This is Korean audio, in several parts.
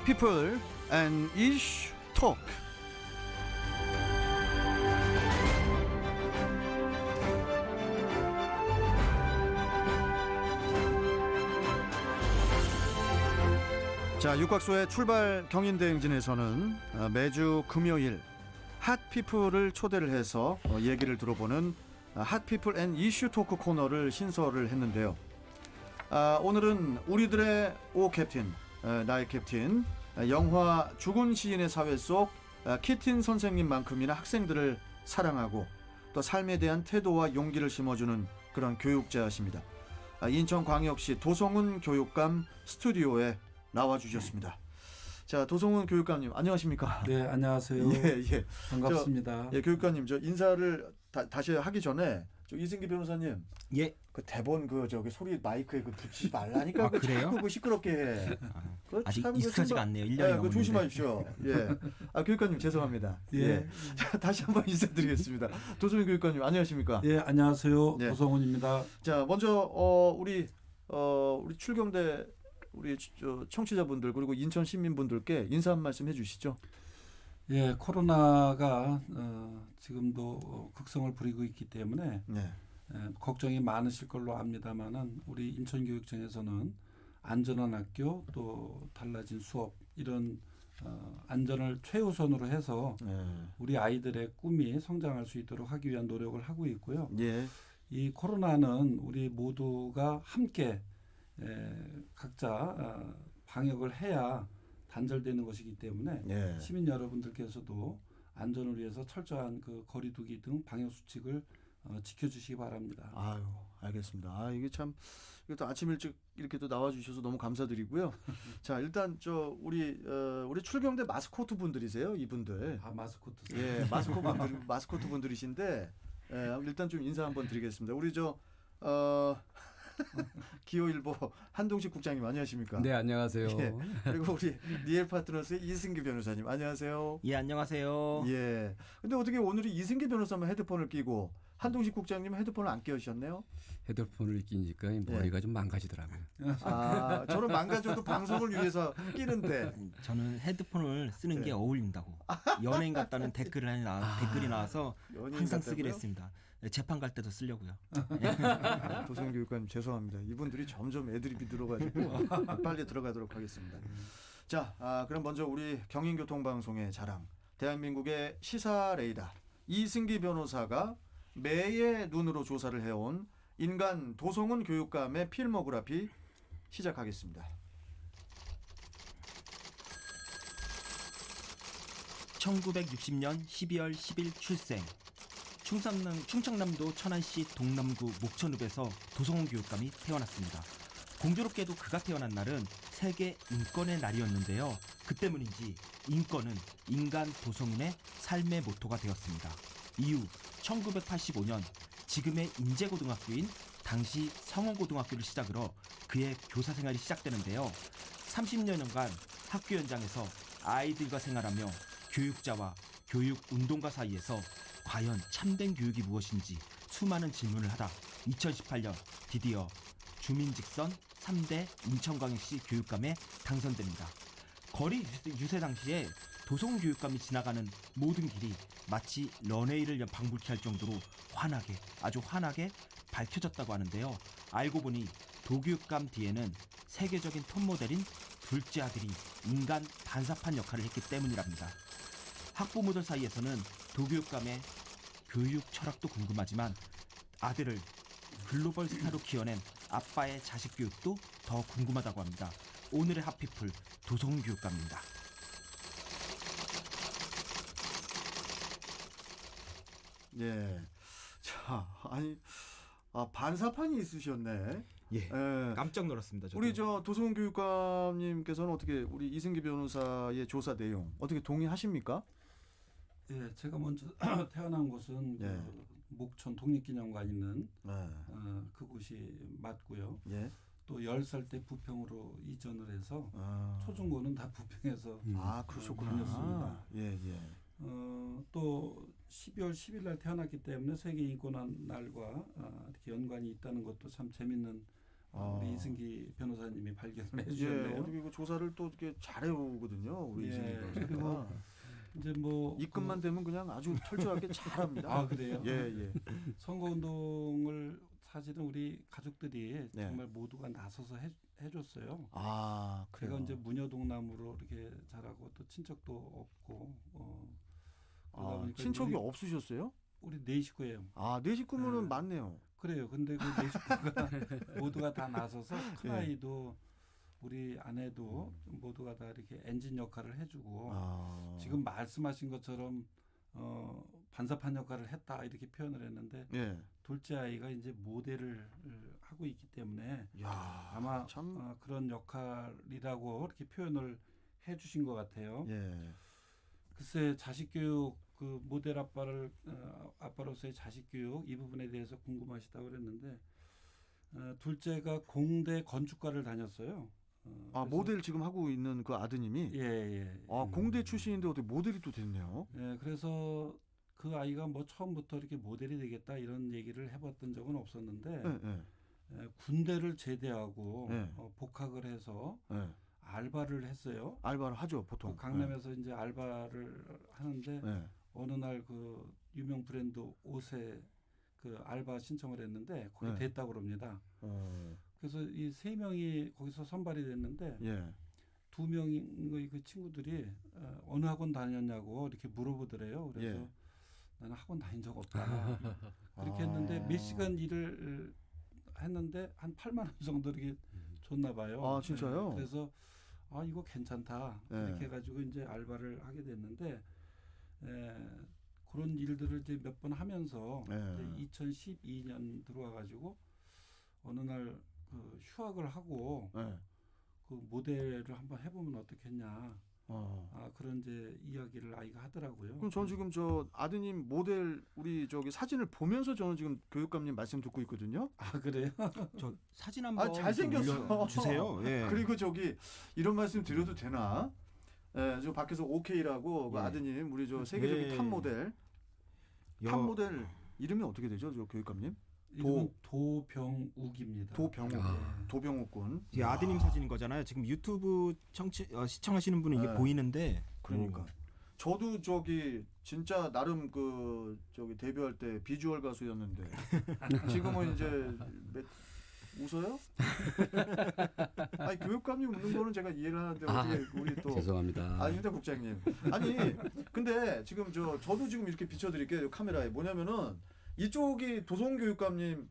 People and Issue Talk. 자, 육각소의 출발 경인대행진에서는 매주 금요일 핫피플을 초대를 해서 얘기를 들어보는 핫피플 앤 이슈 토크 코너를 신설을 했는데요. 오늘은 우리들의 오 캡틴, 나의 캡틴, 영화 죽은 시인의 사회 속 키틴 선생님만큼이나 학생들을 사랑하고 또 삶에 대한 태도와 용기를 심어주는 그런 교육자이십니다. 인천광역시 도성훈 교육감 스튜디오에 나와주셨습니다. 자, 도성훈 교육감님 안녕하십니까? 네, 안녕하세요. 예. 반갑습니다. 교육감님, 저 인사를 다시 하기 전에 이승기 변호사님, 예, 그 대본 저기 소리 마이크에 붙이지 말라니까. 그래요? 자꾸 시끄럽게 해. 아직 익숙하지가 않네요. 1년이 그거 넘었는데. 조심하십시오. 예. 교육감님 죄송합니다. 예. 자, 다시 한번 인사드리겠습니다. 도성훈 교육감님 안녕하십니까? 예, 안녕하세요. 예. 도성훈입니다. 자, 먼저 우리 출경대 우리 청취자분들 그리고 인천 시민분들께 인사 한 말씀 해주시죠. 예, 코로나가 지금도 극성을 부리고 있기 때문에 네. 걱정이 많으실 걸로 압니다만은 우리 인천교육청에서는 안전한 학교 또 달라진 수업 이런 안전을 최우선으로 해서 우리 아이들의 꿈이 성장할 수 있도록 하기 위한 노력을 하고 있고요. 예. 이 코로나는 우리 모두가 함께 각자 방역을 해야 단절되는 것이기 때문에 시민 여러분들께서도 안전을 위해서 철저한 그 거리두기 등 방역 수칙을 지켜주시기 바랍니다. 아유, 알겠습니다. 이게 참 이것도 아침 일찍 이렇게 또 나와주셔서 너무 감사드리고요. 자, 일단 우리 출경대 마스코트 분들이세요, 이분들. 아, 마스코트. 예, 마스코트 분들이신데 일단 좀 인사 한번 드리겠습니다. 우리 기호일보 한동식 국장님 안녕하십니까? 네, 안녕하세요. 예, 그리고 우리 리엘 파트너스의 이승기 변호사님 안녕하세요. 예, 안녕하세요. 예. 근데 어떻게 오늘이 이승기 변호사만 헤드폰을 끼고 한동식 국장님은 헤드폰을 안 끼우셨네요? 헤드폰을 끼니까 머리가 좀 망가지더라고요. 아, 저는 망가져도 방송을 위해서 끼는데. 저는 헤드폰을 쓰는 게 어울린다고. 연예인 같다는 댓글이 나와서 항상 쓰기로 했습니다. 재판 갈 때도 쓰려고요. 도성 교육관님 죄송합니다. 이분들이 점점 애드립이 늘어가지고 빨리 들어가도록 하겠습니다. 자, 그럼 먼저 우리 경인교통방송의 자랑, 대한민국의 시사 레이더 이승기 변호사가 매의 눈으로 조사를 해온 인간 도성훈 교육감의 필모그래피 시작하겠습니다. (1960년 12월 10일) 출생. 충청남도 천안시 동남구 목천읍에서 도성훈 교육감이 태어났습니다. 공교롭게도 그가 태어난 날은 세계 인권의 날이었는데요. 그 때문인지 인권은 인간 도성훈의 삶의 모토가 되었습니다. 이후 1985년 지금의 인제고등학교인 당시 성원고등학교를 시작으로 그의 교사 생활이 시작되는데요. 30여년간 학교 현장에서 아이들과 생활하며 교육자와 교육운동가 사이에서 과연 참된 교육이 무엇인지 수많은 질문을 하다 2018년 드디어 주민직선 3대 인천광역시 교육감에 당선됩니다. 거리 유세 당시에 도성훈 교육감이 지나가는 모든 길이 마치 런웨이를 방불케 할 정도로 아주 환하게 밝혀졌다고 하는데요. 알고 보니 도교육감 뒤에는 세계적인 톱모델인 둘째 아들이 인간 반사판 역할을 했기 때문이랍니다. 학부모들 사이에서는 도교육감의 교육 철학도 궁금하지만 아들을 글로벌 스타로 키워낸 아빠의 자식 교육도 더 궁금하다고 합니다. 오늘의 핫피플 도성훈 교육감입니다. 예. 자, 반사판이 있으셨네. 예. 깜짝 놀랐습니다. 저도. 우리 도성훈 교육감님께서는 어떻게 우리 이승기 변호사의 조사 내용 어떻게 동의하십니까? 예, 제가 먼저 태어난 곳은 그 목천 독립기념관 있는 그곳이 맞고요. 예. 또 10살 때 부평으로 이전을 해서 초중고는 다 부평에서 그러셨구나. 다녔습니다. 예. 또 12월 10일 날 태어났기 때문에 세계인권한 날과 이렇게 연관이 있다는 것도 참 재밌는 우리 이승기 변호사님이 발견을 예, 해주셨네요. 어떻게 그 조사를 또 이렇게 잘해오거든요, 우리 예, 이승기 변호사가. 그리고 이제 뭐 입금만 되면 그냥 아주 철저하게 잘합니다. 아 그래요? 예, 예. 선거운동을 사실은 우리 가족들이 네. 정말 모두가 나서서 해줬어요. 아, 제가 그래요. 이제 무녀동남으로 이렇게 자라고 또 친척도 없고 그러다 아, 보니까 친척이 없으셨어요? 우리 네 식구예요. 아, 네 식구면은 네. 많네요. 그래요. 근데 그 네 식구가 모두가 다 나서서 큰 예. 아이도 우리 아내도 모두가 다 이렇게 엔진 역할을 해주고 아, 지금 말씀하신 것처럼 반사판 역할을 했다 이렇게 표현을 했는데 예. 둘째 아이가 이제 모델을 하고 있기 때문에 야, 아마 참, 그런 역할이라고 이렇게 표현을 해주신 것 같아요. 예. 글쎄 자식 교육 그 모델 아빠로서의 자식 교육 이 부분에 대해서 궁금하시다고 그랬는데 둘째가 공대 건축과를 다녔어요. 아, 그래서- 모델 지금 하고 있는 그 아드님이 예. 아, 공대 출신인데 어떻게 모델이 또 됐네요. 예, 그래서 그 아이가 뭐 처음부터 이렇게 모델이 되겠다 이런 얘기를 해봤던 적은 없었는데 예, 예. 군대를 제대하고 네. 복학을 해서 예. 알바를 했어요. 알바를 하죠, 보통. 그 강남에서 이제 알바를 하는데 예. 예. 어느 날 그 유명 브랜드 옷에 그 알바 신청을 했는데 거기 네. 됐다고 그럽니다. 어, 그래서 이 세 명이 거기서 선발이 됐는데 예. 두 명의 그 친구들이 어느 학원 다녔냐고 이렇게 물어보더래요. 그래서 예. 나는 학원 다닌 적 없다. 그렇게 아. 했는데 몇 시간 일을 했는데 한 8만 원 정도 이렇게 줬나 봐요. 아, 진짜요? 네, 그래서 아 이거 괜찮다. 네. 이렇게 해가지고 이제 알바를 하게 됐는데 그런 일들을 이제 몇 번 하면서 네. 이제 2012년 들어와가지고 어느 날 그 휴학을 하고 예. 그 모델을 한번 해보면 어떻겠냐. 어. 그런 이제 이야기를 아이가 하더라고요. 그럼 저는 지금 저 아드님 모델 우리 저기 사진을 보면서 저는 지금 교육감님 말씀 듣고 있거든요. 아 그래요? 저 사진 한번 아, 잘생겼어. 주세요. 예. 그리고 저기 이런 말씀 드려도 되나? 예, 저 밖에서 OK라고 그 예. 아드님 우리 저 세계적인 예. 탑 모델 탑 모델 이름이 어떻게 되죠, 저 교육감님? 이름은 도병욱입니다. 도병욱, 아. 도병욱 군. 이 아드님 사진인 거잖아요. 지금 유튜브 시청하시는 분은 이게 네. 보이는데 그러니까 저도 저기 진짜 나름 그 저기 데뷔할 때 비주얼 가수였는데 지금은 이제 웃어요? 아니 교육감님 웃는 거는 제가 이해를 하는데 어떻게 우리 또 죄송합니다. 아닙니다 국장님. 아니 근데 지금 저도 지금 이렇게 비춰드릴게요 카메라에 뭐냐면은 이쪽이 도성교육감님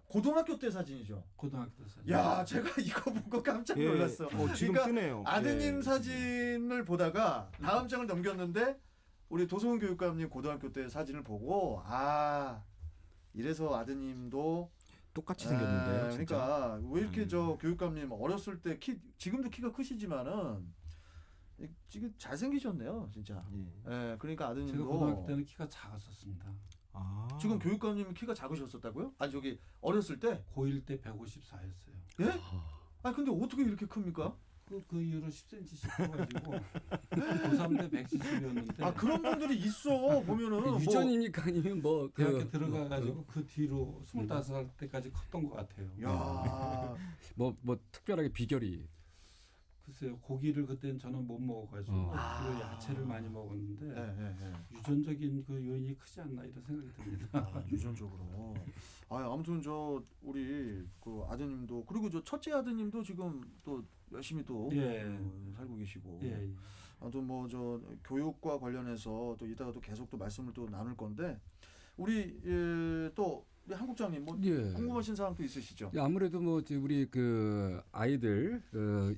고등학교 때 사진이죠. 고등학교 사진. 야 제가 이거 보고 깜짝 예. 놀랐어. 지금 그러니까 뜨네요. 아드님 예. 사진을 보다가 다음 장을 넘겼는데 우리 도성훈 교육감님 고등학교 때 사진을 보고 이래서 아드님도 똑같이 생겼는데요. 진짜. 그러니까 왜 이렇게 저 교육감님 어렸을 때 지금도 키가 크시지만은 지금 잘생기셨네요 진짜. 예. 그러니까 제가 아드님도 고등학교 때는 키가 작았었습니다. 지금 교육감님은 키가 작으셨었다고요? 아니 저기 어렸을 때? 고1 때 154였어요. 예? 아 근데 어떻게 이렇게 큽니까? 그 이후로 10cm씩 커가지고 고3 때 170이었는데 아 그런 분들이 있어 보면은 유전입니까 아니면 뭐 대학교 들어가가지고 그 뒤로 25살 때까지 컸던 것 같아요. 야 뭐 특별하게 비결이 글쎄요, 고기를 그때는 저는 못 먹어가지고 주로 야채를 많이 먹었는데 유전적인 그 요인이 크지 않나 이런 생각이 듭니다. 유전적으로. 아무튼 저 우리 그 아드님도 그리고 저 첫째 아드님도 지금 또 열심히 또 살고 계시고. 예. 아무튼 뭐 저 교육과 관련해서 또 이따가 또 계속 또 말씀을 또 나눌 건데 우리 또 우리 한국장님 뭐 예. 궁금하신 사항도 있으시죠? 아무래도 뭐 이제 우리 그 아이들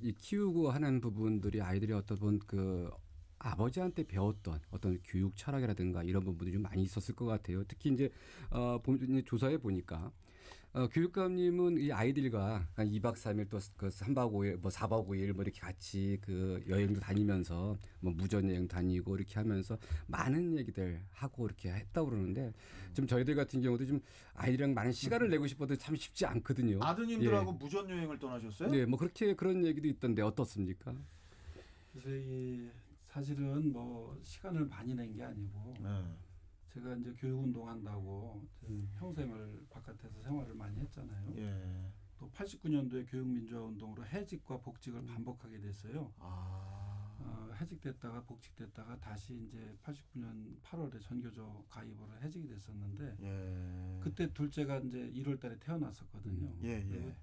이 키우고 하는 부분들이 아이들이 어떤 그 아버지한테 배웠던 어떤 교육 철학이라든가 이런 부분들이 좀 많이 있었을 것 같아요. 특히 이제 조사해 보니까 교육감님은 이 아이들과 한 2박 3일 또 그 3박 5일 뭐 4박 5일 뭐 이렇게 같이 그 여행도 다니면서 뭐 무전 여행 다니고 이렇게 하면서 많은 얘기들 하고 이렇게 했다고 그러는데 좀 저희들 같은 경우도 좀 아이들이랑 많은 시간을 내고 싶어도 참 쉽지 않거든요. 아드님들하고 무전 여행을 떠나셨어요? 네, 뭐 그런 얘기도 있던데 어떻습니까? 그래서 사실은 뭐 시간을 많이 낸 게 아니고 제가 이제 교육 운동 한다고 평생을 바깥에서 생활을 많이 했잖아요. 예. 또 89년도에 교육민주화운동으로 해직과 복직을 반복하게 됐어요. 해직됐다가 복직됐다가 다시 이제 89년 8월에 전교조 가입으로 해직이 됐었는데 예. 그때 둘째가 이제 1월달에 태어났었거든요. 예, 그리고 예.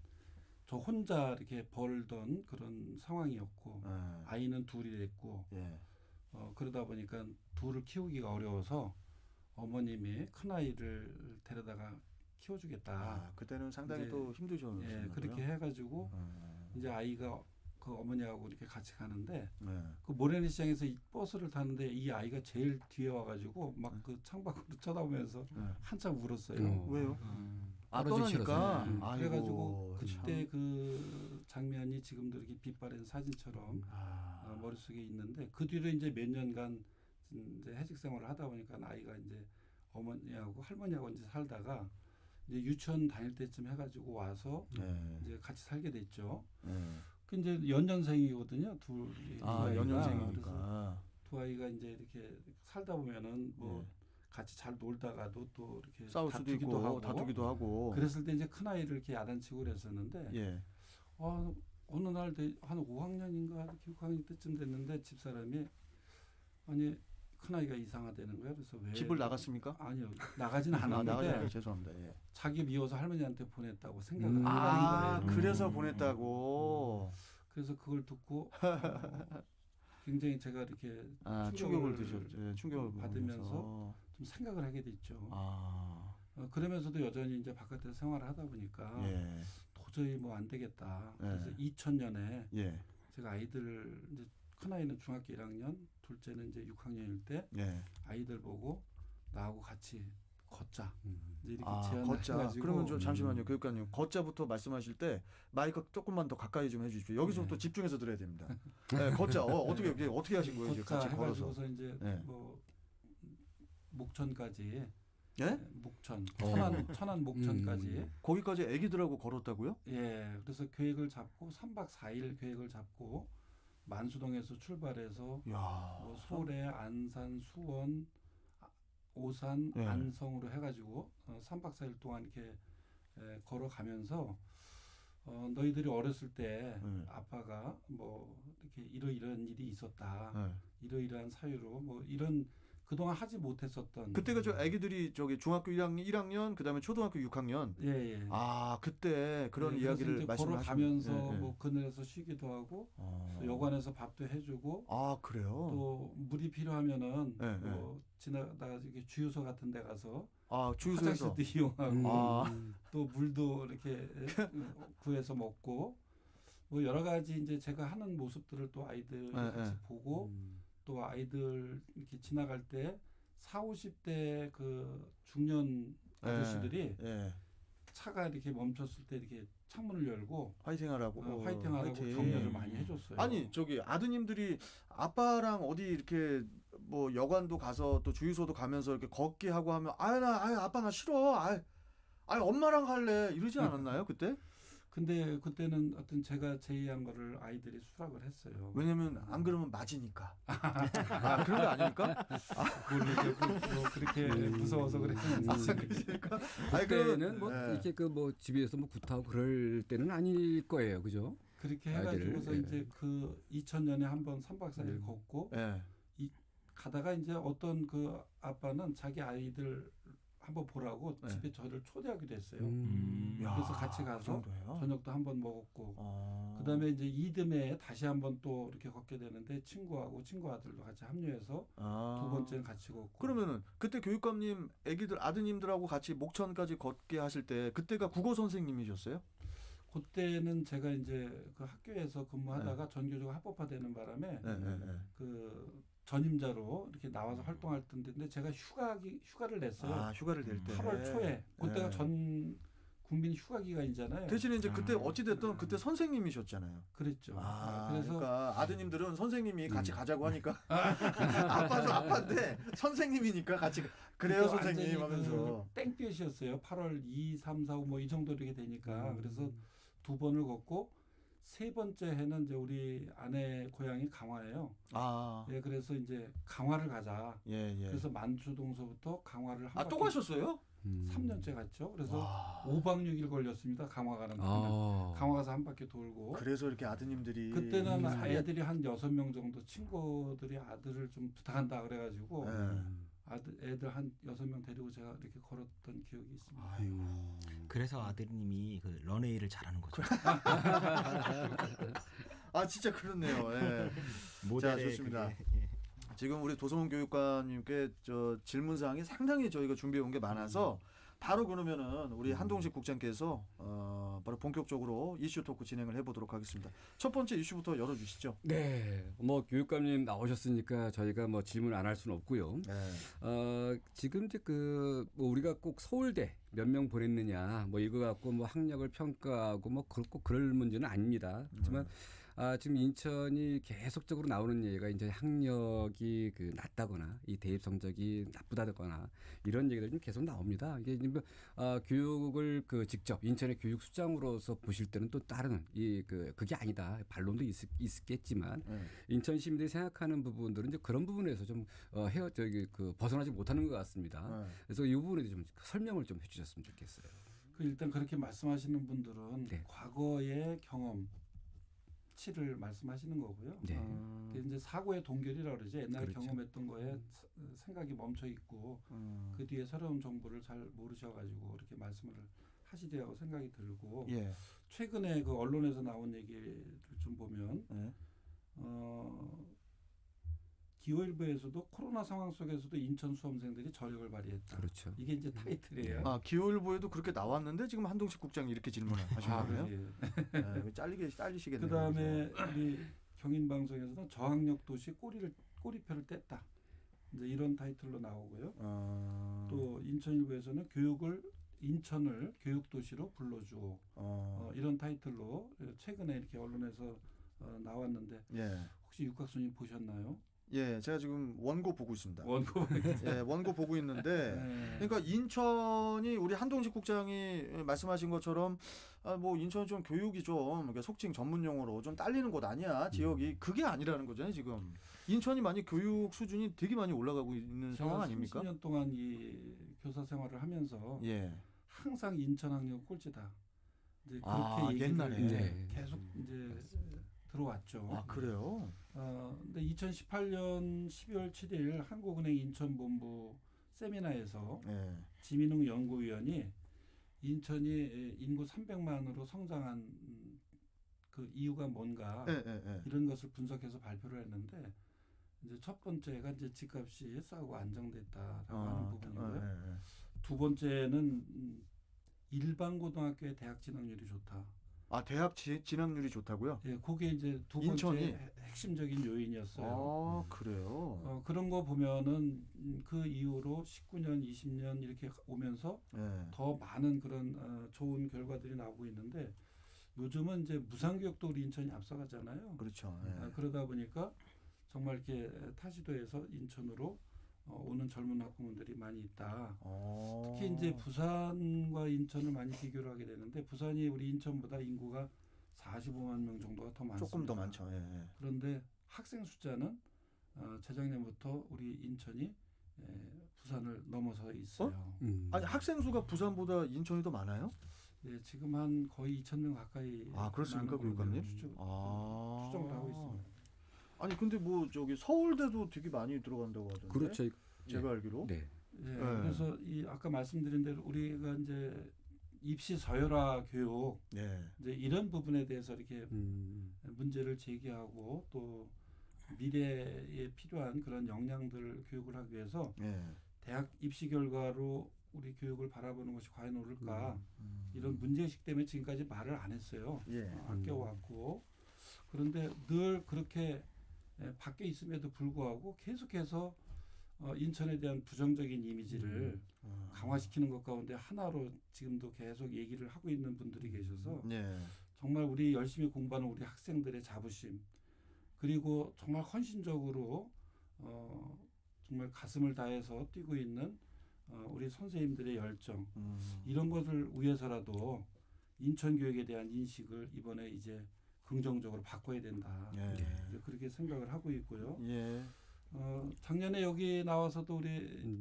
저 혼자 이렇게 벌던 그런 상황이었고 예. 아이는 둘이 됐고 예. 그러다 보니까 둘을 키우기가 어려워서 어머님이 큰 아이를 데려다가 키워주겠다. 그때는 상당히 이제, 또 힘드셨어요. 예, 그렇게 해가지고 이제 아이가 그 어머니하고 이렇게 같이 가는데 네. 그 모래시장에서 이 버스를 타는데 이 아이가 제일 뒤에 와가지고 막 그 창밖으로 쳐다보면서 한참 울었어요. 왜요? 떨어지기 떠나니까. 싫어서. 아이고, 그래가지고 그때 참. 그 장면이 지금도 이렇게 빛바랜 사진처럼 아. 머릿속에 있는데 그 뒤로 이제 몇 년간 이제 해직 생활을 하다 보니까 아이가 이제 어머니하고 할머니하고 이제 살다가 이제 유치원 다닐 때쯤 해가지고 와서 네. 이제 같이 살게 됐죠. 네. 그 이제 연년생이거든요. 둘이. 두 아이가. 연년생이니까. 그래서 두 아이가 이제 이렇게 살다 보면은 뭐 예. 같이 잘 놀다가도 또 이렇게 싸울 수도 다투기도 있고 하고 다투기도 하고. 그랬을 때 이제 큰 아이를 이렇게 야단치고 그랬었는데 예. 어느 날 한 5학년인가 이렇게 6학년 때쯤 됐는데 집사람이 아니 큰 아이가 이상하다는 거야. 그래서 왜 집을 나갔습니까? 아니요 나가지는 않았는데 나가지 않아요. 죄송합니다. 예. 자기 미워서 할머니한테 보냈다고 생각을 하는 거예요. 그래서 보냈다고. 그래서 그걸 듣고 굉장히 제가 이렇게 충격을 드셨죠. 예, 충격을 받으면서 좀 생각을 하게 됐죠. 아. 그러면서도 여전히 이제 바깥에서 생활을 하다 보니까 예. 도저히 뭐 안 되겠다. 예. 그래서 2000년에 예. 제가 아이들 이제 큰 아이는 중학교 1학년, 둘째는 이제 6학년일 때 예. 아이들 보고 나하고 같이 걷자. 이제 이렇게 제안을 걷자. 해가지고 그러면 좀 잠시만요, 교육관님. 걷자부터 말씀하실 때 마이크 조금만 더 가까이 좀 해주십시오. 여기서부터 집중해서 들어야 됩니다. 네, 걷자. 어떻게 하신 거예요? 이제 걷자 같이 걸어서. 해가지고서 이제 네. 뭐 목천까지. 예? 목천, 어. 천안 목천까지. 거기까지 애기들하고 걸었다고요? 예, 그래서 계획을 잡고 3박 4일 계획을 잡고 만수동에서 출발해서 야. 뭐 소래, 안산, 수원, 오산, 예. 안성으로 해가지고 3박 4일 동안 이렇게 걸어가면서 너희들이 어렸을 때 아빠가 뭐 이렇게 이러이러한 일이 있었다. 이러이러한 사유로 뭐 이런 그동안 하지 못했었던 그때가 저 아기들이 저기 중학교 1학년 그다음에 초등학교 6학년. 예. 그때 그런 예, 이야기를 걸어가면서 말씀하시면 뭐 그늘에서 쉬기도 하고 또 여관에서 밥도 해주고 그래요? 또 물이 필요하면은 예, 뭐 지나다가 이렇게 주유소 같은 데 가서 주유소에서 화장실도 이용하고 또 물도 이렇게 구해서 먹고 뭐 여러 가지 이제 제가 하는 모습들을 또 아이들 같이 보고 또 아이들 이렇게 지나갈 때 40, 50대 그 중년 아저씨들이 차가 이렇게 멈췄을 때 이렇게 창문을 열고 화이팅하라고 화이팅하라고 격려를 많이 해줬어요. 아니 저기 아드님들이 아빠랑 어디 이렇게 뭐 여관도 가서 또 주유소도 가면서 이렇게 걷게 하고 하면 아빠 나 싫어 엄마랑 갈래 이러지 않았나요 그때? 근데 그때는 어떤 제가 제의한 거를 아이들이 수락을 했어요. 왜냐면 안 그러면 맞으니까. 그런 거 아닙니까? 뭐 그렇게 무서워서 그러니까. 그때는 뭐 이렇게 그 뭐 집에서 뭐 구타하고 그럴 때는 아닐 거예요, 그죠? 그렇게 해가지고서 이제 그 2000년에 한번 3박 4일 걷고 가다가 이제 어떤 그 아빠는 자기 아이들 한번 보라고 집에 저를 초대하기도 했어요. 그래서 같이 가서 저녁도 한번 먹었고 그다음에 이제 이듬해 다시 한번 또 이렇게 걷게 되는데 친구 아들도 같이 합류해서 두 번째는 같이 걷고. 그러면은 그때 교육감님 아드님들하고 같이 목천까지 걷게 하실 때 그때가 국어 선생님이셨어요? 그때는 제가 이제 그 학교에서 근무하다가 전교조가 합법화되는 바람에 그 전임자로 이렇게 나와서 활동할 때인데 제가 휴가를 냈어요. 휴가를 낼 때. 8월 초에. 그때가 전 국민 휴가 기간이잖아요. 대신에 이제 그때 어찌 됐든 그때 선생님이셨잖아요. 그랬죠. 그래서 그러니까 아드님들은 선생님이 같이 가자고 하니까 아빠도 아빠인데 선생님이니까 같이 그래요 선생님 하면서 땡볕이었어요. 8월 2, 3, 4, 5 뭐 이 정도 이렇게 되니까 그래서 두 번을 걷고 세 번째 해는 이제 우리 아내 고향이 강화예요. 그래서 이제 강화를 가자. 그래서 만수동서부터 강화를 또 가셨어요? 3년째 갔죠. 그래서 와. 5박 6일 걸렸습니다. 강화 가는 데는. 강화 가서 한 바퀴 돌고. 그래서 이렇게 아드님들이 그때는 살이- 애들이 한 6명 정도 친구들이 아들을 좀 부탁한다 그래가지고 애들 한 6명 데리고 제가 이렇게 걸었던 기억이 있습니다. 아이고. 그래서 아드님이 그 런웨이를 잘하는 거죠. 아 진짜 그렇네요. 예. 모델의 좋습니다. 그게, 예. 지금 우리 도성훈 교육관님께 저 질문 사항이 상당히 저희가 준비해 온 게 많아서 바로 그러면은 우리 한동식 국장께서 바로 본격적으로 이슈 토크 진행을 해보도록 하겠습니다. 첫 번째 이슈부터 열어주시죠. 네, 뭐 교육감님 나오셨으니까 저희가 뭐 질문 안 할 수는 없고요. 지금 이제 뭐 우리가 꼭 서울대 몇 명 보냈느냐 뭐 이거 갖고 뭐 학력을 평가하고 뭐 꼭 그럴 문제는 아닙니다. 하지만 지금 인천이 계속적으로 나오는 얘기가 이제 학력이 낮다거나 이 대입 성적이 나쁘다거나 이런 얘기들 좀 계속 나옵니다. 이게 이제 교육을 직접 인천의 교육 수장으로서 보실 때는 또 다른 그게 아니다 반론도 있겠지만 인천 시민들이 생각하는 부분들은 이제 그런 부분에서 좀 벗어나지 못하는 것 같습니다. 그래서 이 부분에 좀 설명을 좀 해주셨으면 좋겠어요. 일단 그렇게 말씀하시는 분들은 네. 과거의 경험 치를 말씀하시는 거고요. 네. 그게 이제 사고의 동결이라고 그러죠. 옛날에 그렇죠. 경험했던 거에 생각이 멈춰 있고 그 뒤에 새로운 정보를 잘 모르셔가지고 이렇게 말씀을 하시리라고 생각이 들고 예. 최근에 그 언론에서 나온 얘기를 좀 보면 기호일보에서도 코로나 상황 속에서도 인천 수험생들이 저력을 발휘했다. 그렇죠. 이게 이제 타이틀이에요. 기호일보에도 그렇게 나왔는데 지금 한동식 국장이 이렇게 질문을 하신 거예요? 예. 잘리시겠네요. 그다음에 우리 경인방송에서는 저학력 도시 꼬리표를 뗐다. 이제 이런 타이틀로 나오고요. 또 인천일보에서는 인천을 교육도시로 불러주오. 이런 타이틀로 최근에 이렇게 언론에서 나왔는데 혹시 육각수님 보셨나요? 예, 제가 지금 원고 보고 있습니다. 원고 보고 있는데, 네. 그러니까 인천이 우리 한동식 국장이 말씀하신 것처럼 뭐 인천 좀 교육이 좀 속칭 전문 용어로 좀 딸리는 곳 아니야 지역이 그게 아니라는 거잖아요 지금. 인천이 많이 교육 수준이 되게 많이 올라가고 있는 상황 아닙니까? 30년 동안 이 교사 생활을 하면서 항상 인천 학력 꼴찌다. 이제 그렇게 얘기를 옛날에 계속 이제 들어왔죠. 아 그래요? 근데 2018년 12월 7일 한국은행 인천본부 세미나에서 지민웅 연구위원이 인천이 인구 300만으로 성장한 그 이유가 뭔가 이런 것을 분석해서 발표를 했는데 이제 첫 번째가 이제 집값이 싸고 안정됐다라고 하는 부분이고요. 두 번째는 일반 고등학교의 대학 진학률이 좋다. 대학 진학률이 좋다고요? 예, 그게 이제 두 번째 인천이? 핵심적인 요인이었어요. 그래요? 그런 거 보면은 그 이후로 19년, 20년 이렇게 오면서 더 많은 그런 좋은 결과들이 나오고 있는데 요즘은 이제 무상교육도 우리 인천이 앞서가잖아요. 그렇죠. 그러다 보니까 정말 이렇게 타시도에서 인천으로 오는 젊은 학부모들이 많이 있다. 특히 이제 부산과 인천을 많이 비교를 하게 되는데 부산이 우리 인천보다 인구가 45만 명 정도가 더 많습니다. 조금 더 많죠. 그런데 학생 숫자는 재작년부터 우리 인천이 부산을 넘어서 있어요. 아니 학생 수가 부산보다 인천이 더 많아요? 예, 지금 한 거의 2,000명 가까이. 그렇습니까, 교육관님? 추정을 하고 있습니다. 아니 근데 뭐 저기 서울대도 되게 많이 들어간다고 하던데. 그렇죠. 제가 알기로. 네. 그래서 이 아까 말씀드린 대로 우리가 이제 입시 서열화 교육 이제 이런 부분에 대해서 이렇게 문제를 제기하고 또 미래에 필요한 그런 역량들 교육을 하기 위해서 대학 입시 결과로 우리 교육을 바라보는 것이 과연 옳을까 이런 문제의식 때문에 지금까지 말을 안 했어요. 아껴왔고 그런데 늘 그렇게 밖에 있음에도 불구하고 계속해서 인천에 대한 부정적인 이미지를 강화시키는 것 가운데 하나로 지금도 계속 얘기를 하고 있는 분들이 계셔서 정말 우리 열심히 공부하는 우리 학생들의 자부심 그리고 정말 헌신적으로 정말 가슴을 다해서 뛰고 있는 우리 선생님들의 열정 이런 것을 위해서라도 인천 교육에 대한 인식을 이번에 이제 긍정적으로 바꿔야 된다. 그렇게 생각을 하고 있고요. 작년에 여기 나와서도 우리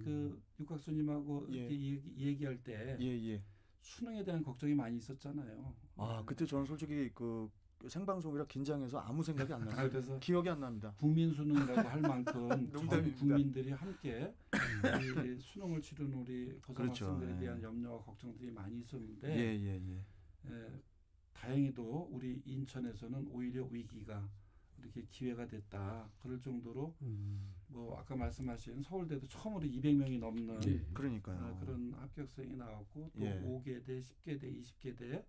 그 육각수님하고 예. 이렇게 얘기할 때 예. 수능에 대한 걱정이 많이 있었잖아요. 아 그때 저는 솔직히 그 생방송이라 긴장해서 아무 생각이 안 났어요. 그래서 기억이 안 납니다. 국민 수능이라고 할 만큼 전 농담입니다. 국민들이 함께 이 수능을 치르는 우리 고등학생들에 그렇죠. 대한 염려와 걱정들이 많이 있었는데 예. 다행히도 우리 인천에서는 오히려 위기가 이렇게 기회가 됐다. 그럴 정도로 뭐 아까 말씀하신 서울대도 처음으로 200명이 넘는 예. 그러니까요. 그런 합격생이 나왔고 또 예. 5개대, 10개대, 20개대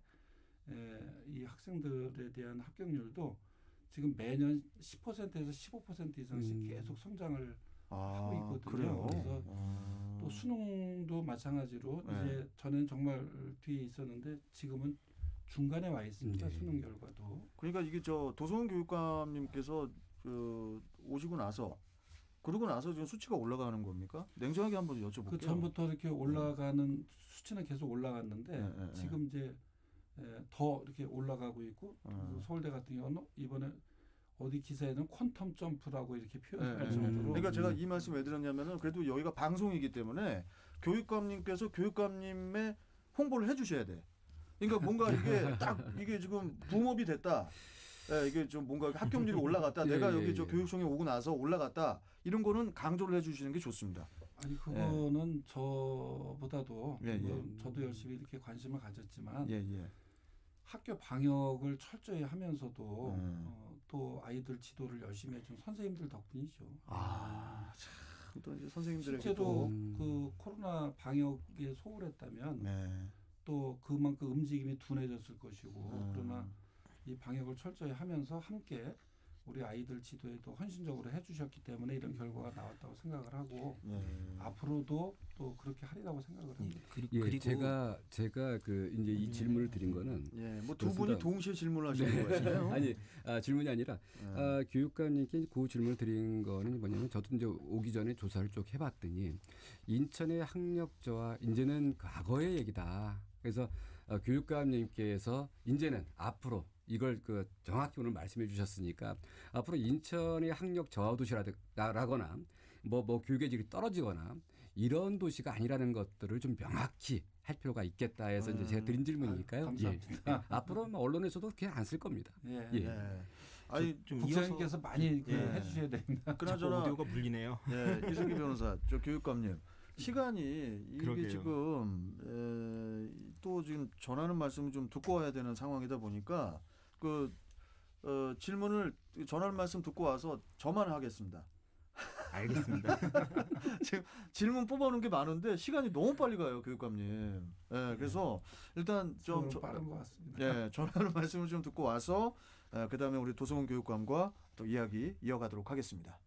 이 학생들에 대한 합격률도 지금 매년 10%에서 15% 이상씩 계속 성장을 하고 있거든요. 그래요. 그래서 또 수능도 마찬가지로 네. 이제 전에는 정말 뒤에 있었는데 지금은 중간에 와 있습니다. 네. 수능 결과도. 그러니까 이게 저 도성훈 교육감님께서 그 오시고 나서 그러고 나서 지금 수치가 올라가는 겁니까? 냉정하게 한번 여쭤볼게요. 그 전부터 이렇게 올라가는 수치는 계속 올라갔는데 네. 지금 이제 더 이렇게 올라가고 있고 네. 서울대 같은 경우는 이번에 어디 기사에는 퀀텀 점프라고 이렇게 표현할 네. 정도로 그러니까 제가 이 말씀 왜 드렸냐면은 그래도 여기가 방송이기 때문에 교육감님께서 교육감님의 홍보를 해주셔야 돼. 그러니까 뭔가 이게 딱 이게 지금 붐업이 됐다. 예, 이게 좀 뭔가 합격률이 올라갔다. 내가 여기 저 교육청에 오고 나서 올라갔다. 이런 거는 강조를 해주시는 게 좋습니다. 아니 그거는 저보다도 예. 물론 저도 열심히 이렇게 관심을 가졌지만 예. 학교 방역을 철저히 하면서도 네. 또 아이들 지도를 열심히 해준 선생님들 덕분이죠. 참, 또 이제 선생님들에게 실제로 또 그 코로나 방역에 소홀했다면 네. 또 그만큼 움직임이 둔해졌을 것이고 그러나 음. 이 방역을 철저히 하면서 함께 우리 아이들 지도에도 헌신적으로 해주셨기 때문에 이런 결과가 나왔다고 생각을 하고 예. 앞으로도 또 그렇게 하리라고 생각을 합니다. 예, 그리고 제가 그 이제 이 질문을 드린 거는 예, 뭐 두 그렇습니다. 분이 동시에 질문을 하시는 거예요. 아니 질문이 아니라 네. 교육감님께 그 질문을 드린 거는 뭐냐면 저도 이제 오기 전에 조사를 쭉 해봤더니 인천의 학력저하 이제는 과거의 얘기다. 그래서 교육감님께서 이제는 앞으로 이걸 그 정확히 오늘 말씀해 주셨으니까 앞으로 인천의 학력 저하 도시라거나 뭐 교육의 질이 떨어지거나 이런 도시가 아니라는 것들을 좀 명확히 할 필요가 있겠다 해서 이제 제가 드린 질문이니까요. 감사합니다. 앞으로 뭐 언론에서도 그냥 안 쓸 겁니다. 예. 예. 예. 아니 좀 국장님께서 많이 그 예. 해주셔야 됩니다. 자꾸 그나저나 오디오가 물리네요. 예, 이승기 변호사, 저 교육감님 시간이 이게 그러게요. 지금 또 지금 전하는 말씀을 좀 듣고 와야 되는 상황이다 보니까 그 질문을 전하는 말씀 듣고 와서 저만 하겠습니다. 알겠습니다. 지금 질문 뽑아놓은 게 많은데 시간이 너무 빨리 가요, 교육감님. 예, 그래서 일단 좀 좀 빠른 것 같습니다. 예, 전하는 말씀을 좀 듣고 와서 그다음에 우리 도성훈 교육감과 또 이야기 이어가도록 하겠습니다.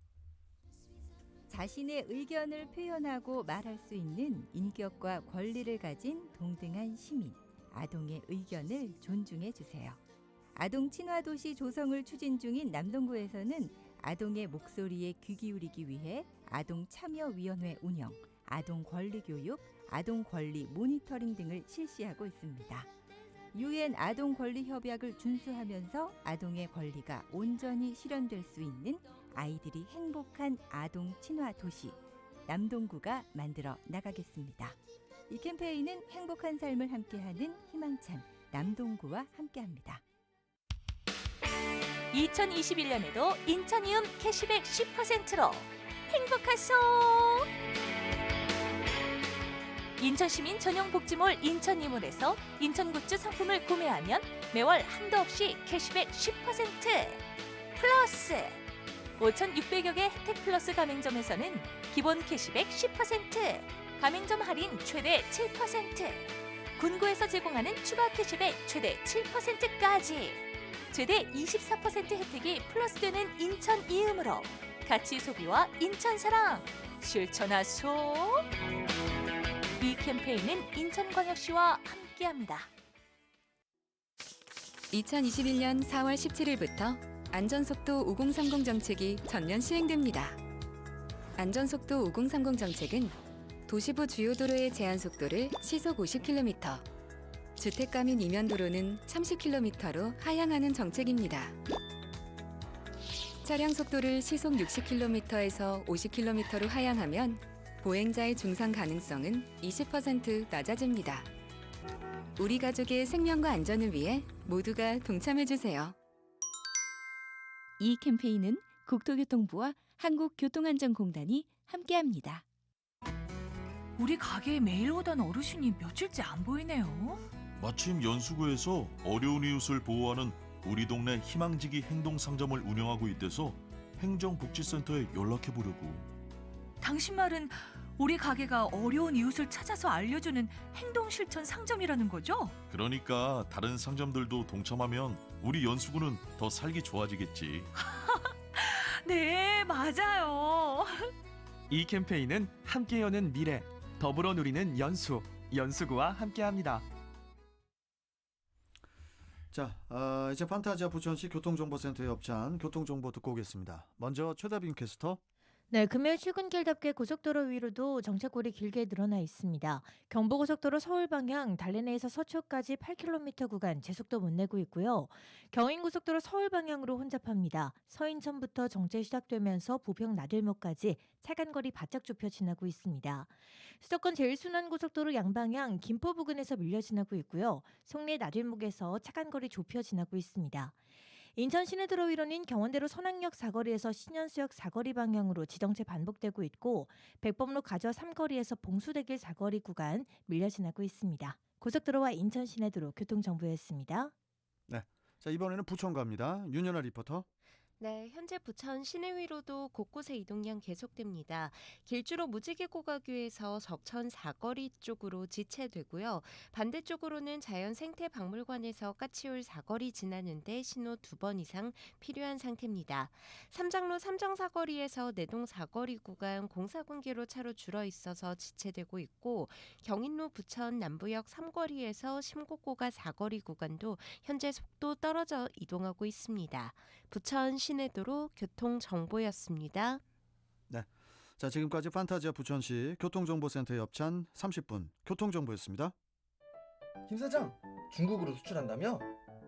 자신의 의견을 표현하고 말할 수 있는 인격과 권리를 가진 동등한 시민, 아동의 의견을 존중해 주세요. 아동 친화 도시 조성을 추진 중인 남동구에서는 아동의 목소리에 귀 기울이기 위해 아동 참여위원회 운영, 아동 권리 교육, 아동 권리 모니터링 등을 실시하고 있습니다. UN 아동 권리 협약을 준수하면서 아동의 권리가 온전히 실현될 수 있는 아이들이 행복한 아동 친화 도시 남동구가 만들어 나가겠습니다. 이 캠페인은 행복한 삶을 함께하는 희망찬 남동구와 함께합니다. 2021년에도 인천이음 캐시백 10%로 행복하소! 인천시민 전용 복지몰 인천이몰에서 인천굿즈 상품을 구매하면 매월 한도 없이 캐시백 10% 플러스 5,600여 개 혜택 플러스 가맹점에서는 기본 캐시백 10%, 가맹점 할인 최대 7%, 군구에서 제공하는 추가 캐시백 최대 7%까지 최대 24% 혜택이 플러스되는 인천 이음으로 가치 소비와 인천 사랑 실천하소. 이 캠페인은 인천광역시와 함께합니다. 2021년 4월 17일부터 안전속도 5030 정책이 전면 시행됩니다. 안전속도 5030 정책은 도시부 주요 도로의 제한 속도를 시속 50km, 주택가 및 이면도로는 30km로 하향하는 정책입니다. 차량 속도를 시속 60km에서 50km로 하향하면 보행자의 중상 가능성은 20% 낮아집니다. 우리 가족의 생명과 안전을 위해 모두가 동참해주세요. 이 캠페인은 국토교통부와 한국교통안전공단이 함께합니다. 우리 가게에 매일 오던 어르신이 며칠째 안 보이네요. 마침 연수구에서 어려운 이웃을 보호하는 우리 동네 희망지기 행동상점을 운영하고 있대서 행정복지센터에 연락해보려고. 당신 말은 우리 가게가 어려운 이웃을 찾아서 알려주는 행동실천 상점이라는 거죠? 그러니까 다른 상점들도 동참하면 우리 연수구는 더 살기 좋아지겠지. 네, 맞아요. 이 캠페인은 함께 여는 미래, 더불어 누리는 연수구와 함께합니다. 자, 이제 판타지아 부천시 교통정보센터의 업찬 교통정보 듣고 오겠습니다. 먼저 최다빈 캐스터. 네, 금요일 출근길답게 고속도로 위로도 정체골이 길게 늘어나 있습니다. 경부고속도로 서울 방향 달래내에서 서초까지 8km 구간 제속도 못 내고 있고요. 경인고속도로 서울 방향으로 혼잡합니다. 서인천부터 정체 시작되면서 부평 나들목까지 차간거리 바짝 좁혀 지나고 있습니다. 수도권 제일순환고속도로 양방향 김포 부근에서 밀려 지나고 있고요. 송내 나들목에서 차간거리 좁혀 지나고 있습니다. 인천 시내도로 위로는 경원대로 선악역 사거리에서 신현수역 사거리 방향으로 지정체 반복되고 있고 백범로 가저 3거리에서 봉수대길 사거리 구간 밀려 지나고 있습니다. 고속도로와 인천 시내도로 교통정보였습니다. 네, 자 이번에는 부천 갑니다. 윤연아 리포터. 네, 현재 부천 시내 위로도 곳곳에 이동량 계속됩니다. 길주로 무지개고가교에서 석천 사거리 쪽으로 지체되고요. 반대쪽으로는 자연생태박물관에서 까치울 사거리 지나는데 신호 2번 이상 필요한 상태입니다. 삼장로 삼정사거리에서 내동 사거리 구간 공사관계로 차로 줄어 있어서 지체되고 있고 경인로 부천 남부역 3거리에서 심곡고가 사거리 구간도 현재 속도 떨어져 이동하고 있습니다. 부천 시내도로 교통정보였습니다. 네, 자 지금까지 판타지아 부천시 교통정보센터의 업찬 30분 교통정보였습니다. 김 사장, 중국으로 수출한다며?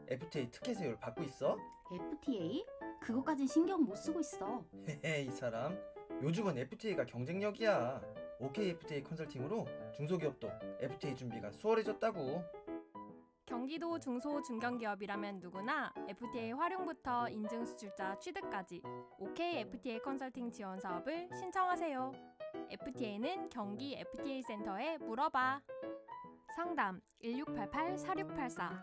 FTA 특혜 세율 받고 있어? FTA? 그거까진 신경 못 쓰고 있어. 헤헤, 이 사람. 요즘은 FTA가 경쟁력이야. OK FTA 컨설팅으로 중소기업도 FTA 준비가 수월해졌다고. 경기도 중소 중견기업이라면 누구나 FTA 활용부터 인증 수출자 취득까지 OK FTA 컨설팅 지원 사업을 신청하세요. FTA는 경기 FTA 센터에 물어봐. 상담 1688-4684.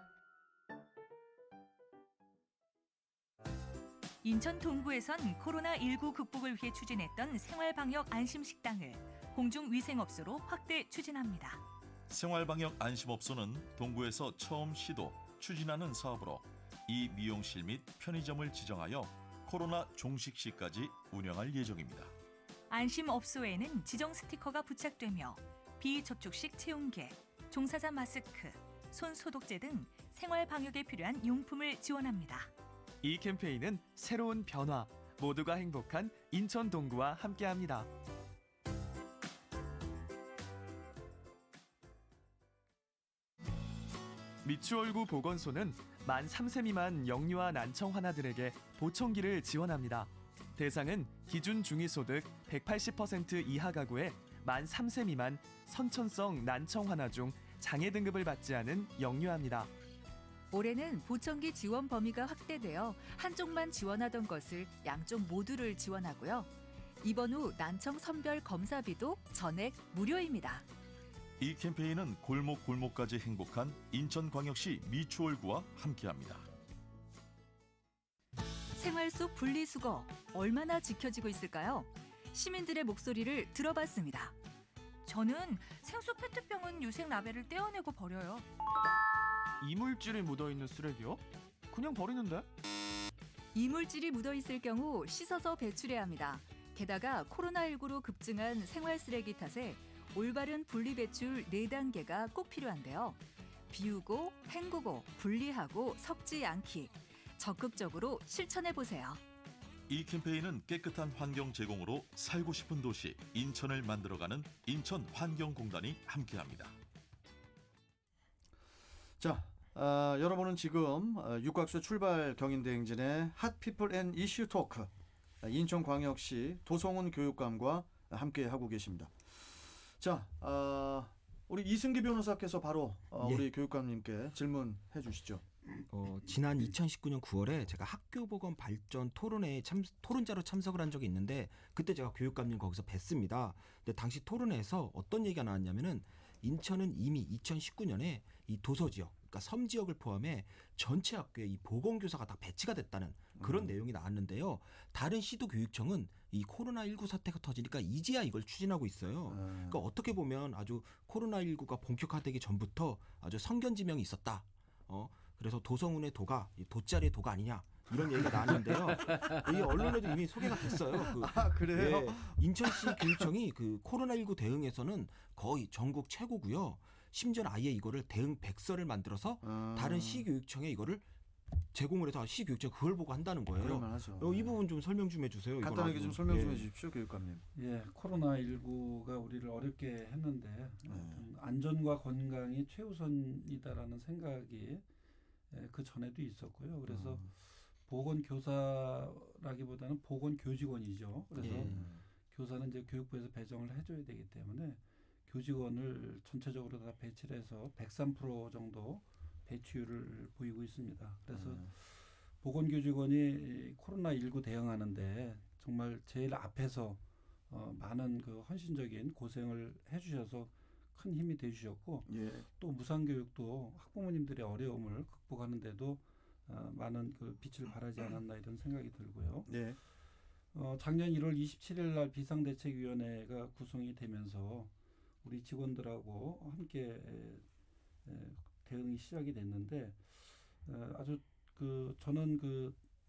인천 동구에선 코로나19 극복을 위해 추진했던 생활방역 안심식당을 공중위생업소로 확대 추진합니다. 생활방역 안심업소는 동구에서 처음 시도, 추진하는 사업으로 이 미용실 및 편의점을 지정하여 코로나 종식 시까지 운영할 예정입니다. 안심업소에는 지정 스티커가 부착되며 비접촉식 체온계, 종사자 마스크, 손 소독제 등 생활방역에 필요한 용품을 지원합니다. 이 캠페인은 새로운 변화, 모두가 행복한 인천 동구와 함께합니다. 미추홀구 보건소는 만 3세 미만 영유아 난청 환아들에게 보청기를 지원합니다. 대상은 기준 중위소득 180% 이하 가구의 만 3세 미만 선천성 난청 환아 중 장애 등급을 받지 않은 영유아입니다. 올해는 보청기 지원 범위가 확대되어 한쪽만 지원하던 것을 양쪽 모두를 지원하고요. 입원 후 난청 선별 검사비도 전액 무료입니다. 이 캠페인은 골목골목까지 행복한 인천광역시 미추홀구와 함께합니다. 생활 속 분리수거 얼마나 지켜지고 있을까요? 시민들의 목소리를 들어봤습니다. 저는 생수 페트병은 유색 라벨을 떼어내고 버려요. 이물질이 묻어있는 쓰레기요? 그냥 버리는데? 이물질이 묻어있을 경우 씻어서 배출해야 합니다. 게다가 코로나19로 급증한 생활 쓰레기 탓에 올바른 분리배출 4단계가 꼭 필요한데요. 비우고, 헹구고, 분리하고, 섞지 않기. 적극적으로 실천해보세요. 이 캠페인은 깨끗한 환경 제공으로 살고 싶은 도시 인천을 만들어가는 인천환경공단이 함께합니다. 자, 여러분은 지금 육각수 출발 경인대행진의 핫피플 앤 이슈 토크 인천광역시 도성훈 교육감과 함께 하고 계십니다. 자, 우리 이승기 변호사께서 바로 우리 교육감님께 질문해 주시죠. 지난 2019년 9월에 제가 학교보건 발전 토론회에 토론자로 참석을 한 적이 있는데 그때 제가 교육감님 거기서 뵀습니다. 근데 당시 토론회에서 어떤 얘기가 나왔냐면은 인천은 이미 2019년에 이 도서지역, 그러니까 섬지역을 포함해 전체 학교에 이 보건교사가 다 배치가 됐다는 그런 내용이 나왔는데요. 다른 시도교육청은 이 코로나19 사태가 터지니까 이제야 이걸 추진하고 있어요. 그러니까 어떻게 보면 아주 코로나19가 본격화되기 전부터 아주 성견지명이 있었다. 그래서 도성훈의 도가 도자리의 도가 아니냐 이런 얘기가 나왔는데요. 이 언론에도 이미 소개가 됐어요. 그래요? 인천시 교육청이 그 코로나19 대응에서는 거의 전국 최고고요. 심지어는 아예 이거를 대응 백서를 만들어서 다른 시교육청에 이거를 제공을 해서 시교육청 그걸 보고 한다는 거예요. 그럴만하죠. 이 부분 좀 설명 좀 해주세요. 간단하게 좀 설명 좀 해주십시오, 교육감님. 예, 코로나19가 우리를 어렵게 했는데 안전과 건강이 최우선이다라는 생각이 그 전에도 있었고요. 그래서 보건교사라기보다는 보건교직원이죠. 그래서 교사는 이제 교육부에서 배정을 해줘야 되기 때문에 교직원을 전체적으로 다 배치를 해서 103% 정도 배치율을 보이고 있습니다. 그래서 보건교직원이 코로나19 대응하는데 정말 제일 앞에서 많은 그 헌신적인 고생을 해주셔서 큰 힘이 되주셨고 또 무상교육도 학부모님들의 어려움을 극복하는데도 많은 그 빛을 발하지 않았나 이런 생각이 들고요. 작년 1월 27일 날 비상대책위원회가 구성이 되면서 우리 직원들하고 함께 대응이 시작이 됐는데 아주 저는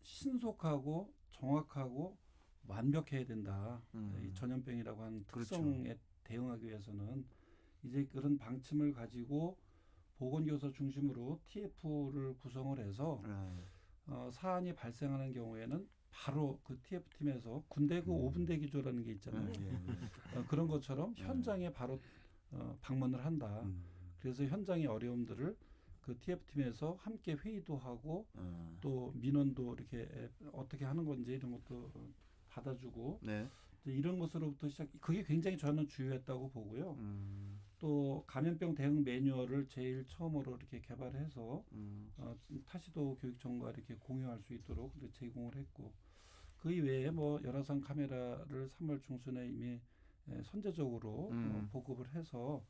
신속하고 정확하고 완벽해야 된다. 이 전염병이라고 하는 특성에 대응하기 위해서는 이제 그런 방침을 가지고 보건교사 중심으로 TF를 구성을 해서 사안이 발생하는 경우에는 바로 그 TF팀에서 군대 그 5분대 기조라는 게 있잖아요. 그런 것처럼 현장에 바로 방문을 한다. 그래서 현장의 어려움들을 그 TF팀에서 함께 회의도 하고 또 민원도 이렇게 어떻게 하는 건지 이런 것도 받아주고 이런 것으로부터 그게 굉장히 저는 주요했다고 보고요. 또 감염병 대응 매뉴얼을 제일 처음으로 이렇게 개발해서 타시도 교육청과 이렇게 공유할 수 있도록 제공을 했고 그 이외에 뭐 열화상 카메라를 3월 중순에 이미 선제적으로 보급을 해서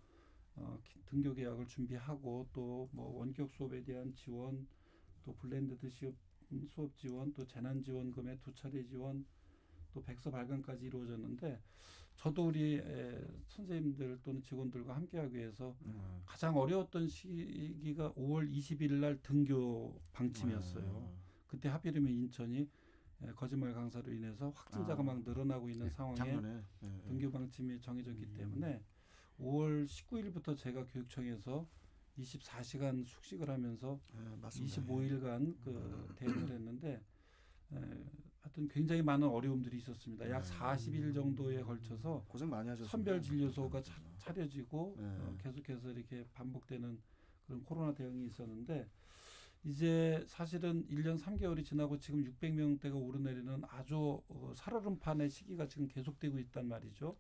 등교 계약을 준비하고 또 뭐 원격 수업에 대한 지원, 또 블렌드드 수업 지원, 또 재난 지원금의 2차례 지원, 또 백서 발간까지 이루어졌는데 저도 우리 선생님들 또는 직원들과 함께하기 위해서 가장 어려웠던 시기가 5월 20일 날 등교 방침이었어요. 그때 하필이면 인천이 거짓말 강사로 인해서 확진자가 막 늘어나고 있는 상황에 등교 방침이 정해졌기 때문에 5월 19일부터 제가 교육청에서 24시간 숙식을 하면서 25일간 그 대응을 했는데 하여튼 굉장히 많은 어려움들이 있었습니다. 약 40일 정도에 걸쳐서 고생 많이 하셨습니다. 선별 진료소가 차려지고 계속해서 이렇게 반복되는 그런 코로나 대응이 있었는데 이제 사실은 1년 3개월이 지나고 지금 600명대가 오르내리는 아주 살얼음판의 시기가 지금 계속되고 있단 말이죠.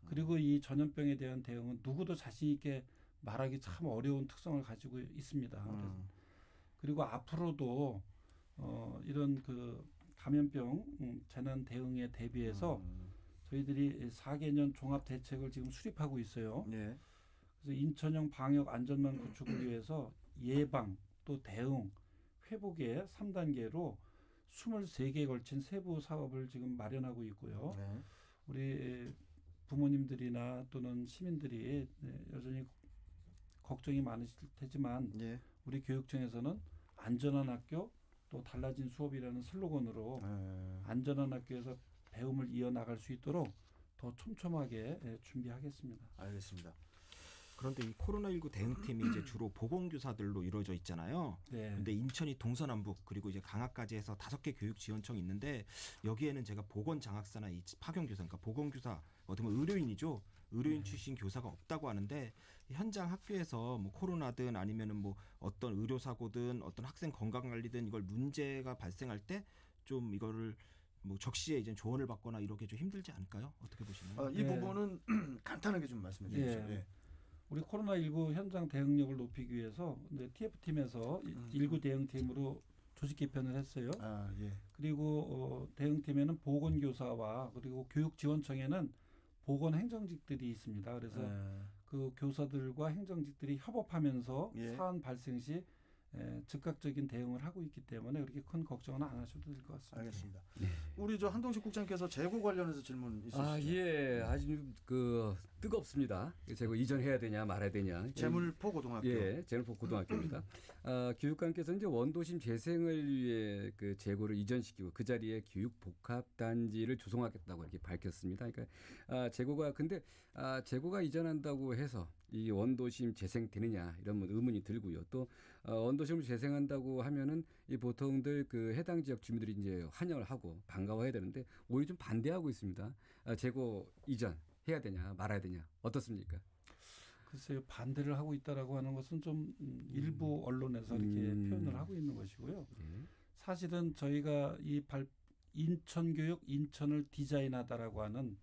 그리고 이 전염병에 대한 대응은 누구도 자신 있게 말하기 참 어려운 특성을 가지고 있습니다. 그리고 앞으로도 이런 그 감염병 재난 대응에 대비해서 저희들이 4개년 종합 대책을 지금 수립하고 있어요. 그래서 인천형 방역 안전망 구축을 위해서 예방 또 대응, 회복의 3단계로 23개에 걸친 세부 사업을 지금 마련하고 있고요. 우리 부모님들이나 또는 시민들이 여전히 걱정이 많으실 테지만 우리 교육청에서는 안전한 학교 또 달라진 수업이라는 슬로건으로 안전한 학교에서 배움을 이어나갈 수 있도록 더 촘촘하게 준비하겠습니다. 알겠습니다. 그런데 이 코로나19 대응팀이 이제 주로 보건교사들로 이루어져 있잖아요. 근데 인천이 동서남북 그리고 이제 강화까지 해서 5개 교육 지원청이 있는데 여기에는 제가 보건장학사나 이 파견교사, 그러니까 보건교사 어떻게 보면 의료인이죠. 의료인 출신 교사가 없다고 하는데 현장 학교에서 뭐 코로나든 아니면은 뭐 어떤 의료 사고든 어떤 학생 건강 관리든 이걸 문제가 발생할 때 좀 이거를 뭐 적시에 이제 조언을 받거나 이렇게 좀 힘들지 않을까요? 어떻게 보시나요? 이 부분은 간단하게 좀 말씀해 주시죠. 예. 우리 코로나19 현장 대응력을 높이기 위해서 이제 TF팀에서 1구 대응팀으로 조직 개편을 했어요. 그리고 대응팀에는 보건교사와 그리고 교육지원청에는 보건행정직들이 있습니다. 그래서 그 교사들과 행정직들이 협업하면서 사안 발생 시 즉각적인 대응을 하고 있기 때문에 그렇게 큰 걱정은 안 하셔도 될 것 같습니다. 알겠습니다. 우리 저 한동식 국장께서 재고 관련해서 질문 있으시죠? 아주 그 뜨겁습니다. 재고 이전해야 되냐 말아야 되냐. 재물포 고등학교. 재물포 고등학교입니다. 교육감께서 이제 원도심 재생을 위해 그 재고를 이전시키고 그 자리에 교육복합단지를 조성하겠다고 이렇게 밝혔습니다. 그러니까 재고가 근데 재고가 이전한다고 해서 이 원도심 재생되느냐 이런 의문이 들고요. 또 원도심을 재생한다고 하면은 이 보통들 그 해당 지역 주민들이 이제 환영을 하고 반가워해야 되는데 오히려 좀 반대하고 있습니다. 재고 이전 해야 되냐 말아야 되냐 어떻습니까? 글쎄요, 반대를 하고 있다라고 하는 것은 좀 일부 언론에서 이렇게 표현을 하고 있는 것이고요. 사실은 저희가 인천교육 인천을 디자인하다라고 하는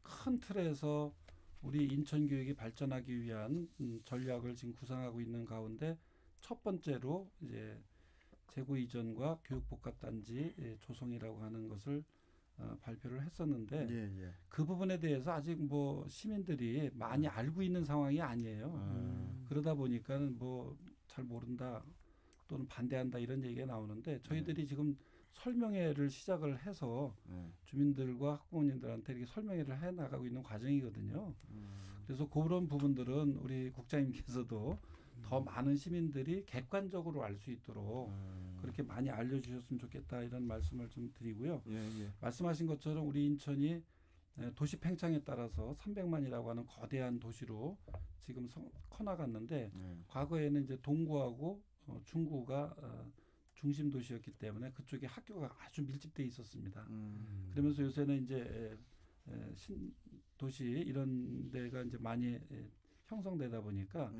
큰 틀에서 우리 인천교육이 발전하기 위한 전략을 지금 구상하고 있는 가운데 첫 번째로 이제 재고 이전과 교육복합단지 조성이라고 하는 것을 발표를 했었는데 그 부분에 대해서 아직 뭐 시민들이 많이 알고 있는 상황이 아니에요. 그러다 보니까는 뭐 잘 모른다 또는 반대한다 이런 얘기가 나오는데 저희들이 지금 설명회를 시작을 해서 주민들과 학부모님들한테 이렇게 설명회를 해 나가고 있는 과정이거든요. 그래서 그런 부분들은 우리 국장님께서도 더 많은 시민들이 객관적으로 알 수 있도록 그렇게 많이 알려주셨으면 좋겠다 이런 말씀을 좀 드리고요. 말씀하신 것처럼 우리 인천이 도시 팽창에 따라서 300만이라고 하는 거대한 도시로 지금 커나갔는데 과거에는 이제 동구하고 중구가 중심 도시였기 때문에 그쪽에 학교가 아주 밀집돼 있었습니다. 그러면서 요새는 이제 신도시 이런 데가 이제 많이 형성되다 보니까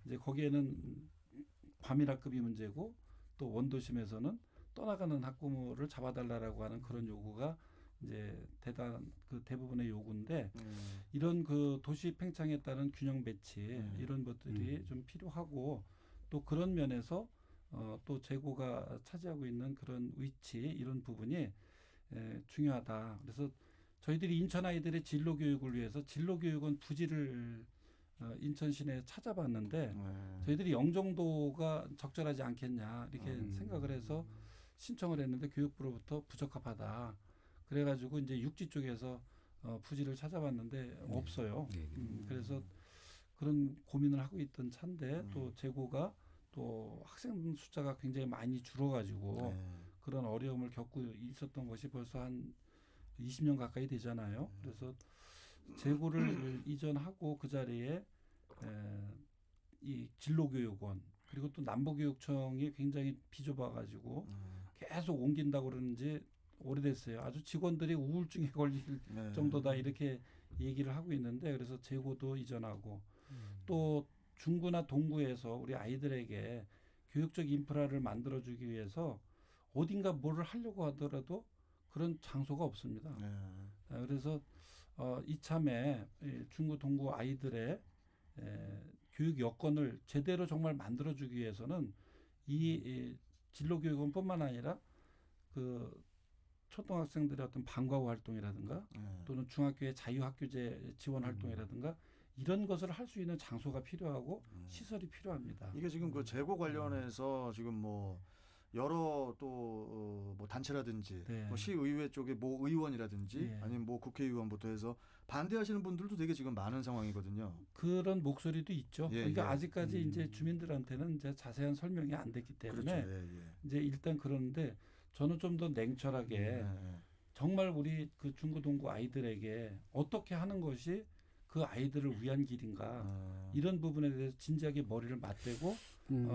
이제 거기에는 과밀학급이 문제고 또 원도심에서는 떠나가는 학부모를 잡아달라라고 하는 그런 요구가 이제 대부분의 요구인데 이런 그 도시 팽창에 따른 균형 배치 이런 것들이 좀 필요하고 또 그런 면에서 또 재고가 차지하고 있는 그런 위치 이런 부분이 중요하다. 그래서 저희들이 인천 아이들의 진로 교육을 위해서 진로 교육은 부지를 인천 시내에 찾아봤는데 저희들이 영종도가 적절하지 않겠냐 이렇게 생각을 해서 신청을 했는데 교육부로부터 부적합하다. 그래가지고 이제 육지 쪽에서 부지를 찾아봤는데 없어요. 그래서 그런 고민을 하고 있던 차인데 또 재고가 또 학생 숫자가 굉장히 많이 줄어가지고 그런 어려움을 겪고 있었던 것이 벌써 한 20년 가까이 되잖아요. 그래서 재고를 이전하고 그 자리에 이 진로교육원 그리고 또 남부교육청이 굉장히 비좁아가지고 계속 옮긴다고 그러는지 오래됐어요. 아주 직원들이 우울증에 걸릴 정도다 이렇게 얘기를 하고 있는데 그래서 재고도 이전하고 또 중구나 동구에서 우리 아이들에게 교육적 인프라를 만들어주기 위해서 어딘가 뭐를 하려고 하더라도 그런 장소가 없습니다. 그래서 이참에 중구 동구 아이들의 교육 여건을 제대로 정말 만들어주기 위해서는 이 진로교육원뿐만 아니라 그 초등학생들의 어떤 방과후 활동이라든가 또는 중학교의 자유학교제 지원 활동이라든가 이런 것을 할 수 있는 장소가 필요하고 시설이 필요합니다. 이게 지금 그 재고 관련해서 지금 뭐 여러 또 뭐 단체라든지 뭐 시의회 쪽에 뭐 의원이라든지 아니면 뭐 국회의원부터 해서 반대하시는 분들도 되게 지금 많은 상황이거든요. 그런 목소리도 있죠. 그러니까 아직까지 이제 주민들한테는 이제 자세한 설명이 안 됐기 때문에 이제 일단 그러는데 저는 좀 더 냉철하게 정말 우리 그 중고동구 아이들에게 어떻게 하는 것이 그 아이들을 위한 길인가 이런 부분에 대해서 진지하게 머리를 맞대고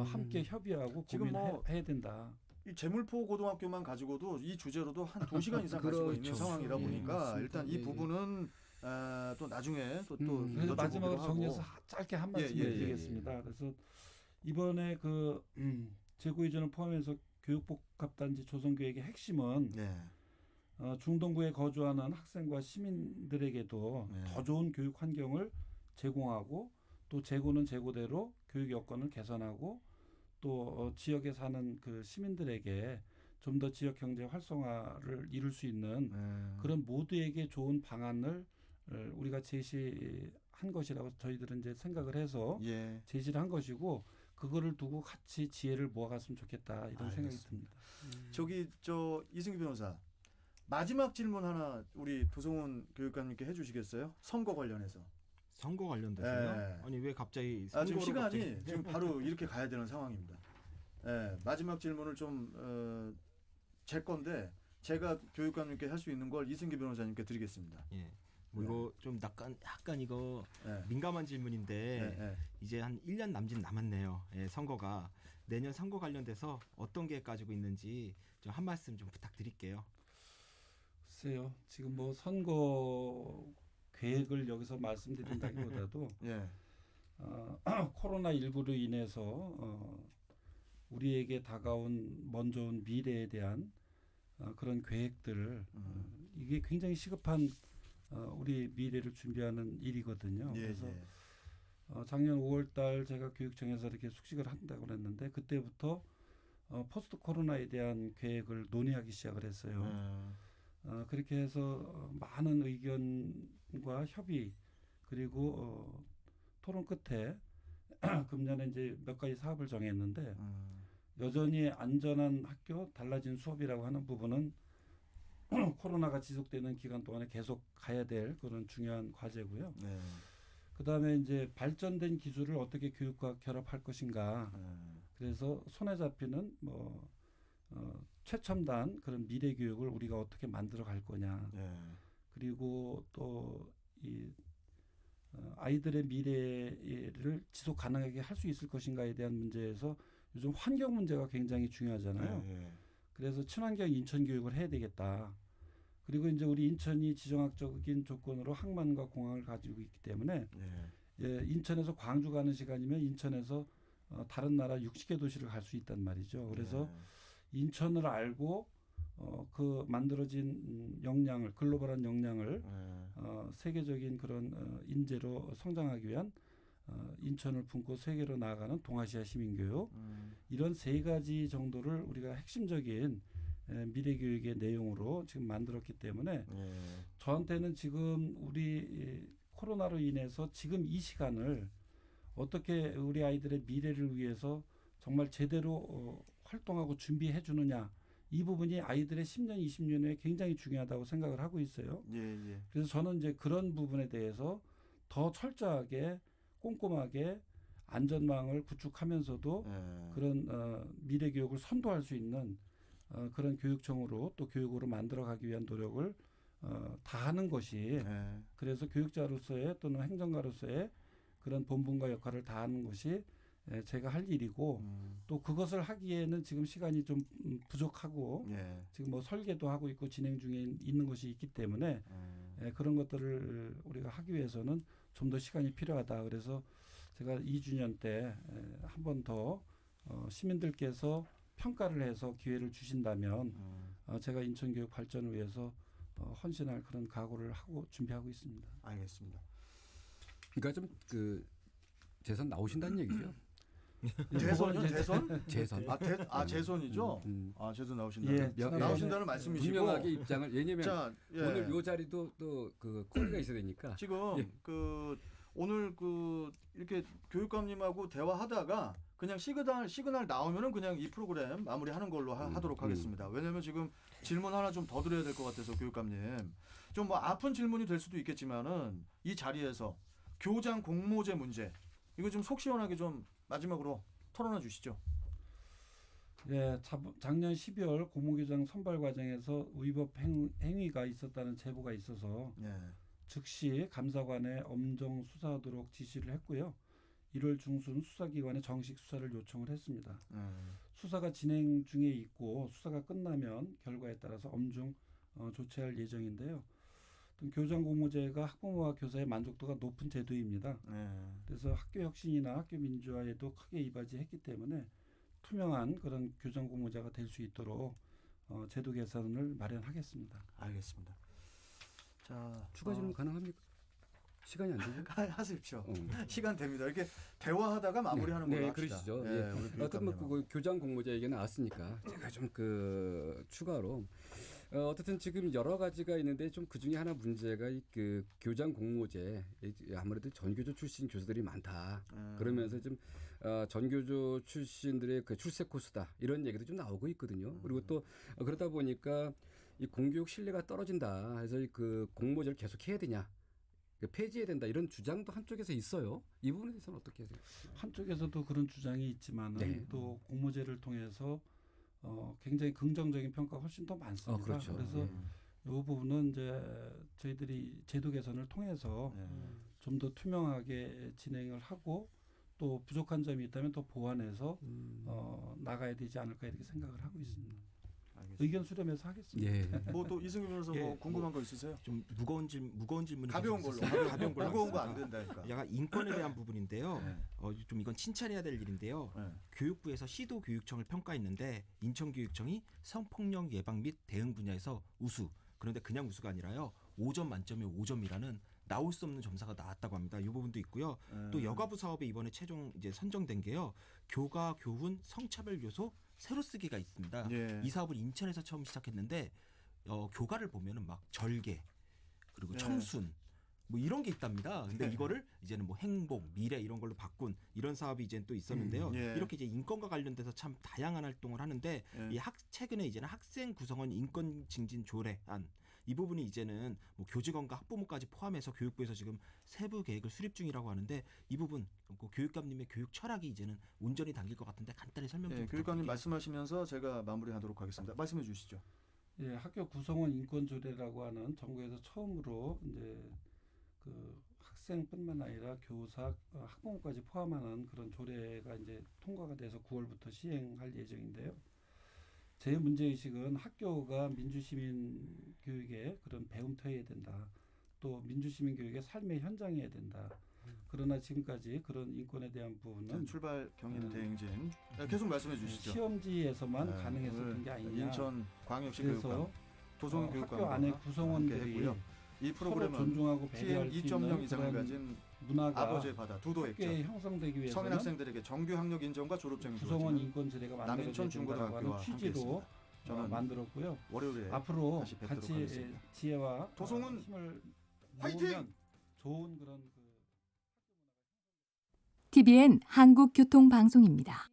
함께 협의하고 고민해야 된다. 이 재물포 고등학교만 가지고도 이 주제로도 한 2시간 이상 갈 수가 있는 상황이라 보니까 일단 이 부분은 또 나중에 그래서 마지막으로 정리해서 짧게 한 말씀 드리겠습니다. 그래서 이번에 재고 이전을 포함해서 교육복합단지 조성 계획의 핵심은 중동부에 거주하는 학생과 시민들에게도 더 좋은 교육 환경을 제공하고 또 제고는 제고대로 교육 여건을 개선하고 또 지역에 사는 그 시민들에게 좀 더 지역 경제 활성화를 이룰 수 있는 그런 모두에게 좋은 방안을 우리가 제시한 것이라고 저희들은 이제 생각을 해서 제시를 한 것이고 그거를 두고 같이 지혜를 모아갔으면 좋겠다 이런 생각이 듭니다. 저기 이승기 변호사 마지막 질문 하나 우리 도성훈 교육감님께 해주시겠어요? 선거 관련해서. 선거 관련돼서요? 아니 왜 갑자기 선거로 지금 시간이 갑자기... 지금 바로 이렇게 가야 되는 상황입니다. 마지막 질문을 좀 제 건데 제가 교육감님께 할 수 있는 걸 이승기 변호사님께 드리겠습니다. 뭐 이거 좀 약간 이거 민감한 질문인데 이제 한 1년 남짓 남았네요. 선거가 내년 선거 관련돼서 어떤 계획 가지고 있는지 좀 한 말씀 좀 부탁드릴게요. 글쎄요. 지금 뭐 선거 계획을 여기서 말씀드린다기보다도 코로나19로 인해서 우리에게 다가온 먼저 온 미래에 대한 그런 계획들 이게 굉장히 시급한 우리 미래를 준비하는 일이거든요. 그래서 작년 5월달 제가 교육청에서 이렇게 숙식을 한다고 그랬는데 그때부터 포스트 코로나에 대한 계획을 논의하기 시작을 했어요. 그렇게 해서 많은 의견과 협의 그리고 토론 끝에 금년에 이제 몇 가지 사업을 정했는데 여전히 안전한 학교, 달라진 수업이라고 하는 부분은 코로나가 지속되는 기간 동안에 계속 가야 될 그런 중요한 과제고요. 그다음에 이제 발전된 기술을 어떻게 교육과 결합할 것인가. 그래서 손에 잡히는 최첨단 그런 미래 교육을 우리가 어떻게 만들어 갈 거냐. 그리고 또 이 아이들의 미래를 지속 가능하게 할 수 있을 것인가에 대한 문제에서 요즘 환경 문제가 굉장히 중요하잖아요. 그래서 친환경 인천 교육을 해야 되겠다. 그리고 이제 우리 인천이 지정학적인 조건으로 항만과 공항을 가지고 있기 때문에 인천에서 광주 가는 시간이면 인천에서 다른 나라 60개 도시를 갈 수 있단 말이죠. 그래서 인천을 알고 그 만들어진 역량을 글로벌한 역량을 세계적인 그런 인재로 성장하기 위한 인천을 품고 세계로 나아가는 동아시아 시민교육 이런 3가지 정도를 우리가 핵심적인 미래교육의 내용으로 지금 만들었기 때문에 저한테는 지금 우리 코로나로 인해서 지금 이 시간을 어떻게 우리 아이들의 미래를 위해서 정말 제대로 활동하고 준비해 주느냐 이 부분이 아이들의 10년, 20년 후에 굉장히 중요하다고 생각을 하고 있어요. 그래서 저는 이제 그런 부분에 대해서 더 철저하게 꼼꼼하게 안전망을 구축하면서도 그런 미래 교육을 선도할 수 있는 그런 교육청으로 또 교육으로 만들어가기 위한 노력을 다하는 것이 그래서 교육자로서의 또는 행정가로서의 그런 본분과 역할을 다하는 것이 제가 할 일이고 또 그것을 하기에는 지금 시간이 좀 부족하고 지금 뭐 설계도 하고 있고 진행 중에 있는 것이 있기 때문에 그런 것들을 우리가 하기 위해서는 좀 더 시간이 필요하다. 그래서 제가 2주년 때 한 번 더 시민들께서 평가를 해서 기회를 주신다면 제가 인천교육 발전을 위해서 헌신할 그런 각오를 하고 준비하고 있습니다. 알겠습니다. 그러니까 좀 그 재선 나오신다는 얘기죠. 재선이요? 재선? 재선. 재선이죠. 재선 나오신다는 나오신다는 말씀이시고 분명하게 입장을 왜냐면 오늘 이 자리도 또 그 코리가 있어야 되니까 지금 오늘 이렇게 교육감님하고 대화하다가 그냥 시그널 나오면은 그냥 이 프로그램 마무리하는 걸로 하도록 하겠습니다. 왜냐하면 지금 질문 하나 좀 더 드려야 될 것 같아서 교육감님 좀 뭐 아픈 질문이 될 수도 있겠지만은 이 자리에서 교장 공모제 문제 이거 좀 속 시원하게 좀 마지막으로 토론해 주시죠. 작년 12월 고모교장 선발 과정에서 위법 행위가 있었다는 제보가 있어서 즉시 감사관에 엄정 수사하도록 지시를 했고요. 1월 중순 수사기관에 정식 수사를 요청을 했습니다. 수사가 진행 중에 있고 수사가 끝나면 결과에 따라서 엄중 조치할 예정인데요. 교장 공모제가 학부모와 교사의 만족도가 높은 제도입니다. 그래서 학교 혁신이나 학교 민주화에도 크게 이바지했기 때문에 투명한 그런 교장 공모제가 될 수 있도록 제도 개선을 마련하겠습니다. 알겠습니다. 자, 추가 질문 가능합니까? 시간이 안 되죠? 하십시오. 시간 됩니다. 이렇게 대화하다가 마무리하는 걸로 네, 합시다. 그러시죠. 예, 예. 우리 어떤 뭐 교육감님하고. 그 교장 공모제 얘기 나왔으니까 제가 좀 그 추가로 어쨌든 지금 여러 가지가 있는데 좀 그 중에 하나 문제가 이 그 교장 공모제 아무래도 전교조 출신 교수들이 많다. 그러면서 좀 전교조 출신들의 그 출세 코스다 이런 얘기도 좀 나오고 있거든요. 그리고 또 그러다 보니까 이 공교육 신뢰가 떨어진다. 해서 그 공모제를 계속 해야 되냐? 폐지해야 된다 이런 주장도 한쪽에서 있어요. 이 부분에 대해서는 어떻게 하세요? 한쪽에서도 그런 주장이 있지만은 네. 또 공모제를 통해서 굉장히 긍정적인 평가가 훨씬 더 많습니다. 그렇죠. 그래서 이 부분은 이제 저희들이 제도 개선을 통해서 좀 더 투명하게 진행을 하고 또 부족한 점이 있다면 더 보완해서 나가야 되지 않을까 이렇게 생각을 하고 있습니다. 의견 수렴해서 하겠습니다. 예. 뭐 또 이승규 변호사 뭐 궁금한 거 있으세요? 좀 무거운 질문이 가벼운 계속 걸로. 있었어요. 가벼운 걸로 무거운 거 안 하겠습니다. 된다니까. 약간 인권에 대한 부분인데요. 좀 이건 칭찬해야 될 일인데요. 교육부에서 시도교육청을 평가했는데 인천교육청이 성폭력 예방 및 대응 분야에서 우수. 그런데 그냥 우수가 아니라요. 5점 만점에 5점이라는 나올 수 없는 점수가 나왔다고 합니다. 이 부분도 있고요. 또 여가부 사업에 이번에 최종 이제 선정된 게요. 교가, 교훈, 성차별 요소 새로 쓰기가 있습니다. 이 사업을 인천에서 처음 시작했는데 교가를 보면은 막 절개 그리고 청순 뭐 이런 게 있답니다. 근데 이거를 이제는 뭐 행복, 미래 이런 걸로 바꾼 이런 사업이 이제 또 있었는데요. 이렇게 이제 인권과 관련돼서 참 다양한 활동을 하는데 최근에 이제는 학생 구성원 인권 증진 조례안 이 부분이 이제는 뭐 교직원과 학부모까지 포함해서 교육부에서 지금 세부 계획을 수립 중이라고 하는데 이 부분 교육감님의 교육 철학이 이제는 온전히 담길 것 같은데 간단히 설명 좀 부탁드릴게요. 교육감님 말씀하시면서 제가 마무리하도록 하겠습니다. 말씀해 주시죠. 예, 학교 구성원 인권 조례라고 하는 전국에서 처음으로 이제 그 학생뿐만 아니라 교사, 학부모까지 포함하는 그런 조례가 이제 통과가 돼서 9월부터 시행할 예정인데요. 제 문제의식은 학교가 민주시민 교육의 그런 배움터여야 된다. 또 민주시민 교육의 삶의 현장이어야 된다. 그러나 지금까지 그런 인권에 대한 부분은 출발 경인 대행진 계속 말씀해 주시죠. 시험지에서만 가능했었던 게 아니냐. 인천 광역시 그래서 교육감 도성 교육감 학교 안에 구성원들이 이 프로그램은 존중하고 배려할 PM 수 2.0 있는 이상을 그런 가진 문화가 아버지의 바다 두도액자 학교에 형성되기 위해서는 서민 학생들에게 정규 학력 인정과 졸업증이 구성원 인권 제례가 남인천 중고등학교와 취지로 저는 만들었고요. 월요일에 앞으로 다시 뵙도록 같이 하겠습니다. 지혜와 도성은 힘을 화이팅! 모으면 좋은 그런 TVN 한국교통방송입니다.